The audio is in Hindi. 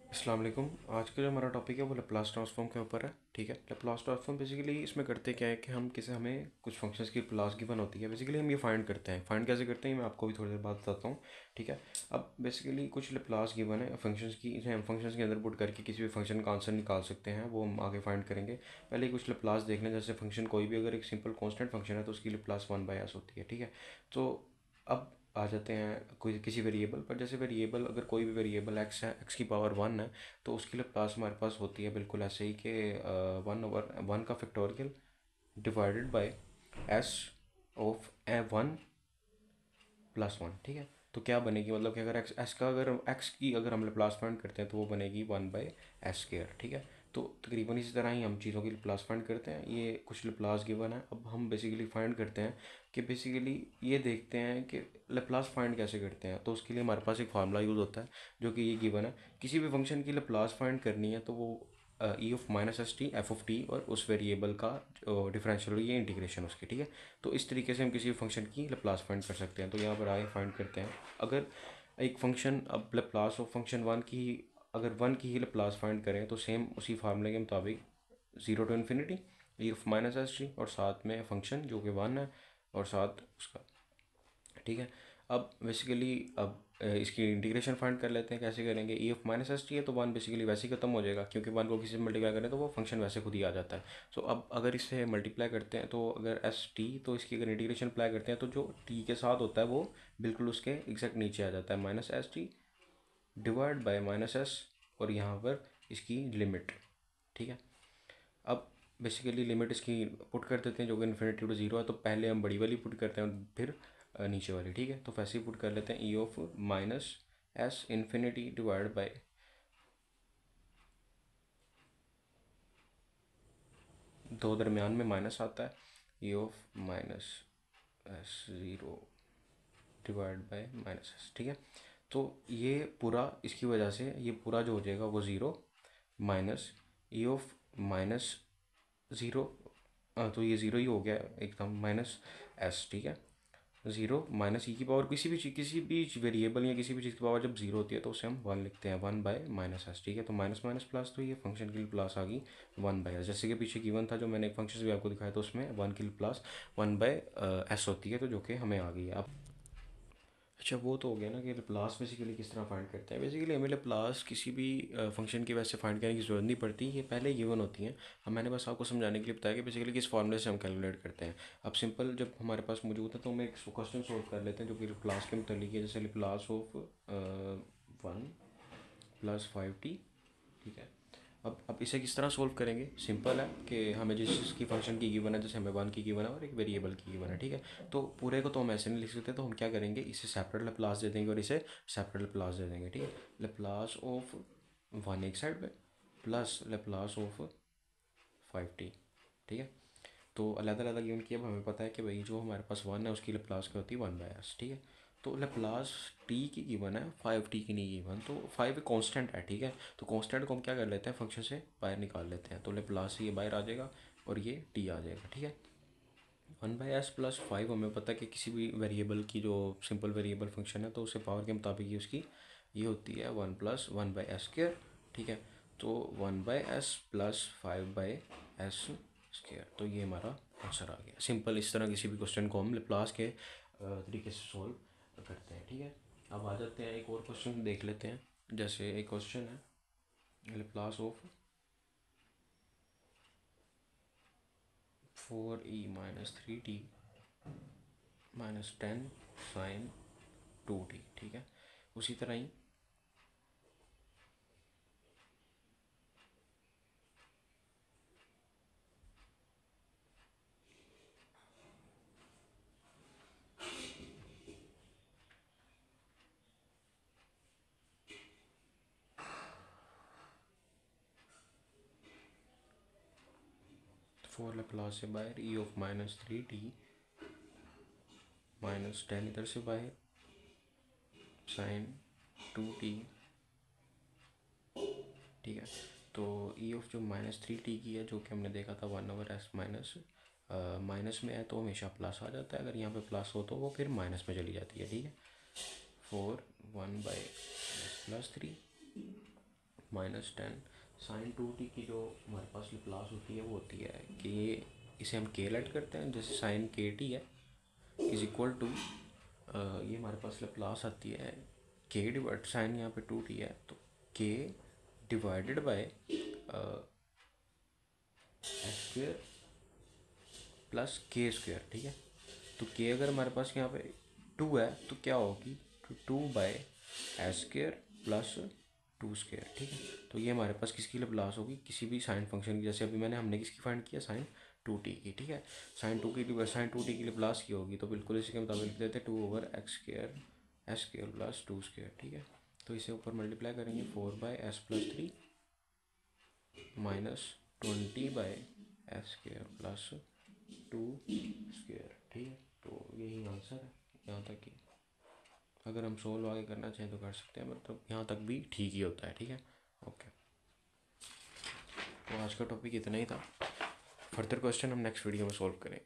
अस्सलाम वालेकुम। आज का जो हमारा टॉपिक है वो लैप्लास ट्रांसफॉर्म के ऊपर है। ठीक है, लैप्लास ट्रांसफॉर्म बेसिकली इसमें करते क्या है कि हमें कुछ फंक्शंस की क्लास गिवन होती है। बेसिकली हम ये फाइंड करते हैं। फाइंड कैसे करते हैं मैं आपको भी थोड़ी देर बाद बताता हूँ। ठीक है, अब बेसिकली कुछ लैप्लास गिवन है फंक्शंस की, इसे हम फंक्शंस के अंदर पुट करके किसी भी फंक्शन का आंसर निकाल सकते हैं, वो हम आगे फाइंड करेंगे। पहले कुछ लैप्लास देख लें। जैसे फंक्शन कोई भी अगर एक सिंपल कॉन्स्टेंट फंक्शन है तो उसकी लैप्लास 1/s होती है। ठीक है, तो अब आ जाते हैं कोई किसी वेरिएबल पर। जैसे वेरिएबल, अगर कोई भी वेरिएबल एक्स है, एक्स की पावर 1 है, तो उसकी लैप्लास हमारे पास होती है बिल्कुल ऐसे ही कि 1/1 का factorial divided by S of 1 + 1। ठीक है, तो क्या बनेगी, मतलब कि अगर एक्स एस का अगर एक्स की अगर हम लैप्लास फाइंड करते हैं तो वो बनेगी 1/s²। ठीक है, तो तकरीबन इसी तरह ही हम चीज़ों की लैप्लास फाइंड करते हैं। ये कुछ लैप्लास गिवन है। अब हम बेसिकली फाइंड करते हैं कि बेसिकली ये देखते हैं कि लैप्लास फाइंड कैसे करते हैं। तो उसके लिए हमारे पास एक फार्मूला यूज़ होता है जो कि ये गिवन है। किसी भी फंक्शन की लैप्लास फाइंड करनी है तो वो e(-st f(t) और उस वेरिएबल का डिफरेंशियल ये इंटीग्रेशन उसकी। ठीक है, तो इस तरीके से हम किसी फंक्शन की लैप्लास फाइंड कर सकते हैं। तो यहाँ पर आगे फाइंड करते हैं। अगर एक फंक्शन, अब लैप्लास ऑफ फंक्शन वन की अगर वन की ही लैप्लास फाइंड करें तो सेम उसी फार्मूले के मुताबिक 0 to ∞ e(-st) और साथ में फंक्शन जो कि 1 है और साथ उसका। ठीक है, अब बेसिकली अब इसकी इंटीग्रेशन फाइंड कर लेते हैं। कैसे करेंगे, e(-st) है तो 1 बेसिकली वैसे ही खत्म हो जाएगा, क्योंकि 1 को किसी से मल्टीप्लाई करें तो वो फंक्शन वैसे खुद ही आ जाता है। सो अब अगर इसे मल्टीप्लाई करते हैं तो अगर st, तो इसकी अगर इंटीग्रेशन अप्लाई करते हैं तो जो t के साथ होता है वो बिल्कुल उसके एग्जैक्ट नीचे आ जाता है, -st डिवाइड बाय -s और यहाँ पर इसकी लिमिट। ठीक है, अब बेसिकली लिमिट इसकी पुट कर देते हैं जो कि इन्फिनिटी टू ज़ीरो है। तो पहले हम बड़ी वाली पुट करते हैं फिर नीचे वाली। ठीक है, तो वैसे ही पुट कर लेते हैं e(-s इन्फिनिटी डिवाइड बाय दो दरमियान में माइनस आता है, e(-s0 डिवाइड बाय -s। ठीक है, तो ये पूरा इसकी वजह से ये पूरा जो हो जाएगा वो ज़ीरो माइनस e(-ज़ीरो), तो ये ज़ीरो ही हो गया एकदम, -s। ठीक है, ज़ीरो माइनस ई की पावर किसी भी वेरिएबल या किसी भी चीज़ की पावर जब ज़ीरो होती है तो उसे हम 1 लिखते हैं, 1/-s। ठीक है, तो माइनस माइनस प्लस, तो ये फंक्शन की प्लस आ गई 1/s। जैसे कि पीछे गिवन था जो मैंने एक फंक्शन भी आपको दिखाया था, उसमें 1 की प्लस 1/s होती है, तो जो कि हमें आ गई है अब। अच्छा, वो तो हो गया ना कि लैप्लास बेसिकली किस तरह फाइंड करते हैं। बेसिकली हमें लैप्लास किसी भी फंक्शन की वैसे फाइंड करने की ज़रूरत नहीं पड़ती, ये पहले गिवन होती हैं। अब मैंने बस आपको समझाने के लिए बताया कि बेसिकली किस फॉर्मूले से हम कैलकुलेट करते हैं। अब सिंपल जब हमारे पास मौजूद है तो हम एक क्वेश्चन सॉल्व कर लेते हैं जो कि लैप्लास के मतलब है। जैसे लैप्लास ऑफ 1 + 5t। ठीक है, अब इसे किस तरह सोल्व करेंगे, सिंपल है कि हमें जिस चीज़ की फंक्शन की गिवन है, जैसे हमें 1 की गिवन है और एक वेरिएबल की गिवन है। ठीक है, तो पूरे को तो हम ऐसे नहीं लिख सकते, तो हम क्या करेंगे, इसे सेपरेट लैप्लास दे देंगे और इसे सेपरेट लैप्लास दे देंगे। ठीक है, लैप्लास ऑफ 1 एक साइड पे प्लस लैप्लास ऑफ 5t। ठीक है, तो अलग अलग गिवन की अब हमें पता है कि भाई जो हमारे पास 1 है उसकी लैप्लास क्या होती है 1/s। ठीक है, तो लैप्लास टी की गिवन है, 5t की नहीं गिवन, तो 5 एक कांस्टेंट है। ठीक है, तो कांस्टेंट को हम क्या कर लेते हैं, फंक्शन से बाहर निकाल लेते हैं, तो लैप्लास से ये बाहर आ जाएगा और ये टी आ जाएगा। ठीक है, 1/s+5 हमें पता है कि किसी भी वेरिएबल की जो सिंपल वेरिएबल फंक्शन है तो उसे पावर के मुताबिक ही उसकी ये होती है 1 + 1/s²। ठीक है, तो 1/s+5/s², तो ये हमारा आंसर आ गया। सिंपल इस तरह किसी भी क्वेश्चन को हम लैप्लास के तरीके से सॉल्व करते हैं। ठीक है, अब आ जाते हैं एक और क्वेश्चन देख लेते हैं। जैसे एक क्वेश्चन है Laplace of 4e-3t -10 sin 2t। ठीक है, उसी तरह ही 4 लैप्लास से बाहर e(-3t -10 इधर से बाहर sin 2t। ठीक है, तो ई ऑफ जो -3t की है, जो कि हमने देखा था 1/s माइनस माइनस में है तो हमेशा प्लस आ जाता है, अगर यहाँ पे प्लस हो तो वो फिर माइनस में चली जाती है। ठीक है, 4 1/s+3 -10 साइन 2t की जो हमारे पास लाप्लास होती है वो होती है कि ये इसे हम के लेट करते हैं, जैसे साइन के टी है इज इक्वल टू ये हमारे पास लाप्लास आती है के डिवाइड साइन यहाँ पे 2t है तो के divided by S square plus के स्क्वेयर, ठीक है। तो के अगर हमारे पास यहाँ पे 2 है तो क्या होगी, 2 by S square plus 2 square, ठीक है। तो ये हमारे पास किसकी लाप्लास होगी, किसी भी साइन फंक्शन की, जैसे अभी हमने किसकी फाइंड किया, साइन 2t की, ठीक है। साइन 2t की लाप्लास की होगी तो बिल्कुल इसी के मुताबिक लिख देते हैं 2/x² S square plus 2 square, ठीक है। तो इसे ऊपर मल्टीप्लाई करेंगे 4/s+3 -20/s² प्लस 2 स्क्वेयर, ठीक है। तो यही आंसर है यहाँ तक की। अगर हम सोल्व आगे करना चाहें तो कर सकते हैं, मतलब यहाँ तक भी ठीक ही होता है, ठीक है। ओके, तो आज का टॉपिक इतना ही था। फर्दर क्वेश्चन हम नेक्स्ट वीडियो में सॉल्व करेंगे।